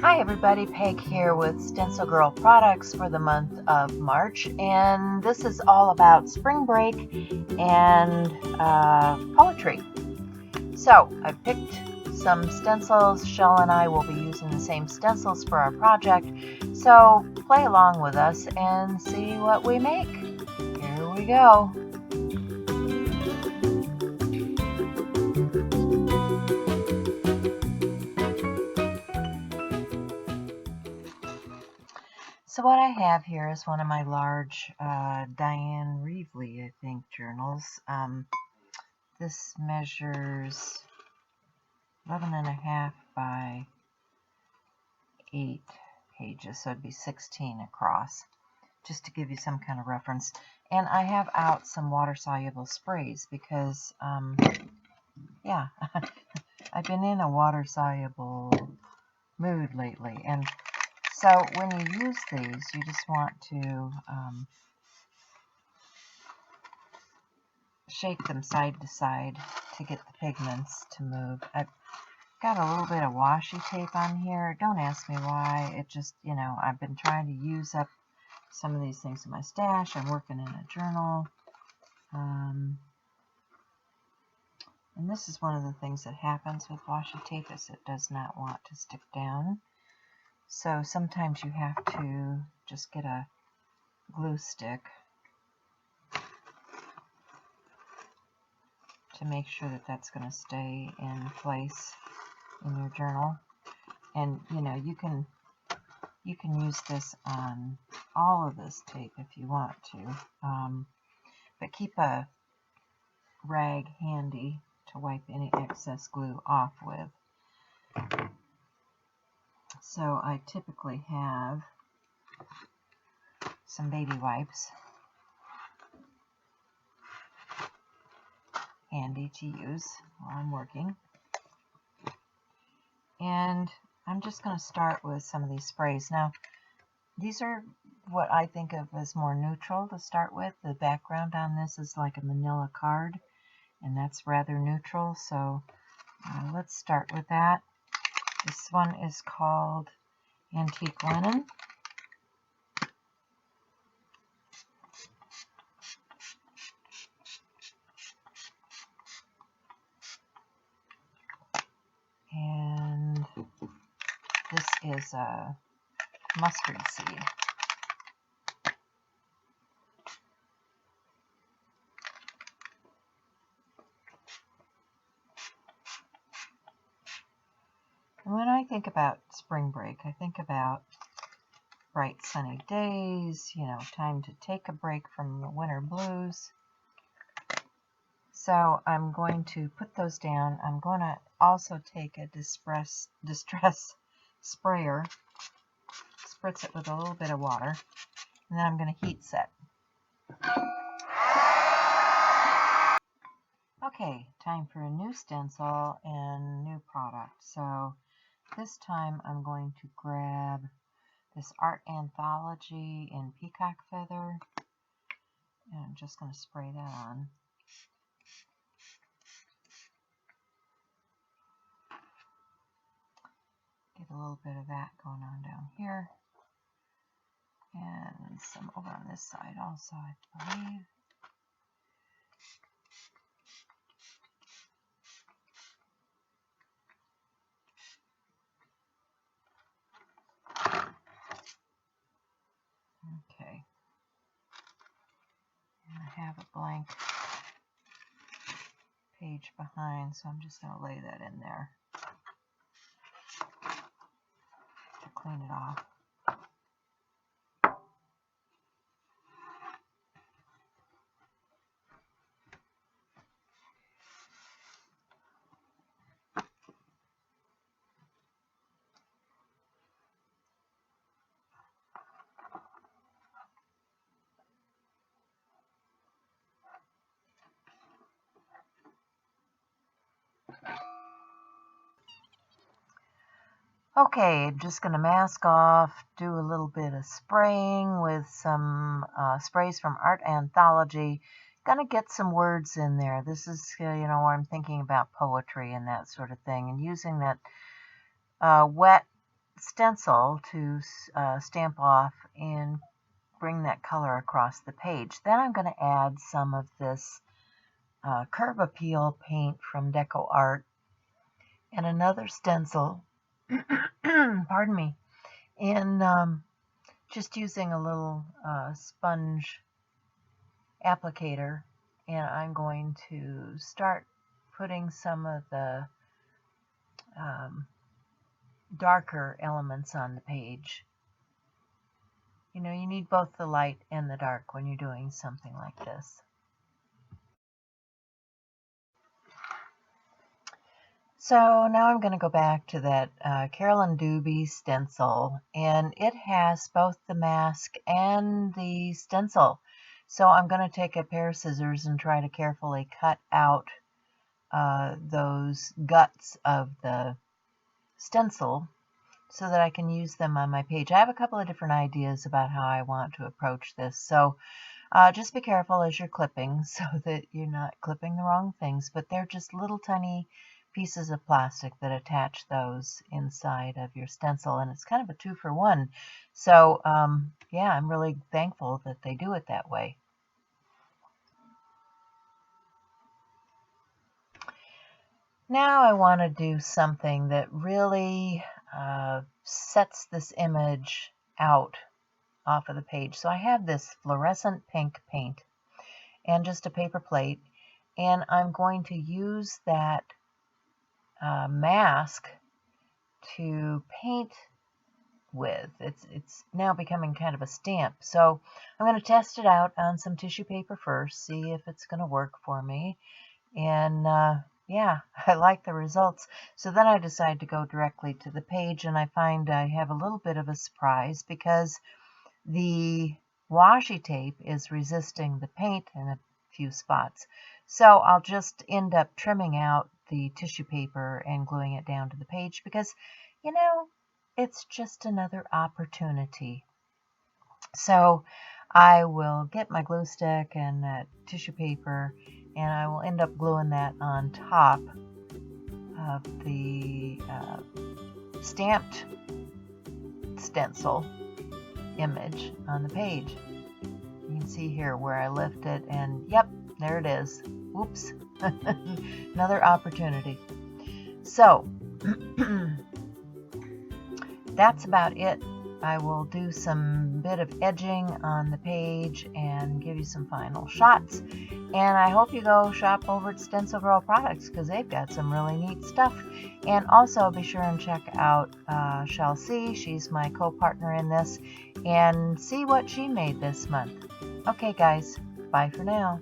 Hi everybody, Peg here with Stencil Girl products for the month of March, and this is all about spring break and poetry. So I picked some stencils. Shell and I will be using the same stencils for our project, so play along with us and see what we make. Here we go. So what I have here is one of my large Diane Reevely, I think, journals. This measures 11.5 by 8 pages, so it'd be 16 across, just to give you some kind of reference. And I have out some water-soluble sprays because, yeah, I've been in a water-soluble mood lately, and so when you use these, you just want to shake them side to side to get the pigments to move. I've got a little bit of washi tape on here. Don't ask me why. It just, I've been trying to use up some of these things in my stash. I'm working in a journal. And this is one of the things that happens with washi tape is it does not want to stick down. So sometimes you have to just get a glue stick to make sure that that's going to stay in place in your journal. And you can use this on all of this tape if you want to, but keep a rag handy to wipe any excess glue off with. So I typically have some baby wipes handy to use while I'm working. And I'm just going to start with some of these sprays. Now, these are what I think of as more neutral to start with. The background on this is like a manila card, and that's rather neutral. So let's start with that. This one is called Antique Linen. And this is a mustard seed. And when I think about spring break, I think about bright sunny days, time to take a break from the winter blues. So I'm going to put those down. I'm going to also take a distress sprayer, spritz it with a little bit of water, and then I'm going to heat set. Okay, time for a new stencil and new product. So this time I'm going to grab this art anthology in peacock feather, and I'm just going to spray that on. Get a little bit of that going on down here, and some over on this side also, I believe. Okay, and I have a blank page behind, so I'm just going to lay that in there to clean it off. Okay, I'm just going to mask off, do a little bit of spraying with some sprays from Art Anthology. Going to get some words in there. This is, where I'm thinking about poetry and that sort of thing, and using that wet stencil to stamp off and bring that color across the page. Then I'm going to add some of this Curb Appeal paint from Deco Art and another stencil, pardon me, and just using a little sponge applicator, and I'm going to start putting some of the darker elements on the page. You know, you need both the light and the dark when you're doing something like this. So now I'm going to go back to that Carolyn Dubie stencil, and it has both the mask and the stencil. So I'm going to take a pair of scissors and try to carefully cut out those guts of the stencil so that I can use them on my page. I have a couple of different ideas about how I want to approach this. So just be careful as you're clipping so that you're not clipping the wrong things, but they're just little tiny pieces of plastic that attach those inside of your stencil, and it's kind of a 2-for-1. So yeah, I'm really thankful that they do it that way. Now I want to do something that really sets this image out off of the page. So I have this fluorescent pink paint and just a paper plate, and I'm going to use that mask to paint with. It's now becoming kind of a stamp. So I'm going to test it out on some tissue paper first, see if it's going to work for me. And yeah, I like the results. So then I decide to go directly to the page, and I find I have a little bit of a surprise because the washi tape is resisting the paint in a few spots. So I'll just end up trimming out the tissue paper and gluing it down to the page because, you know, it's just another opportunity. So I will get my glue stick and that tissue paper, and I will end up gluing that on top of the stamped stencil image on the page. You can see here where I lift it, and yep, there it is. Oops. Another opportunity. So that's about it. I will do some bit of edging on the page and give you some final shots. And I hope you go shop over at Stencil Girl Products because they've got some really neat stuff. And also be sure and check out Shell C. She's my co-partner in this, and see what she made this month. Okay guys, bye for now.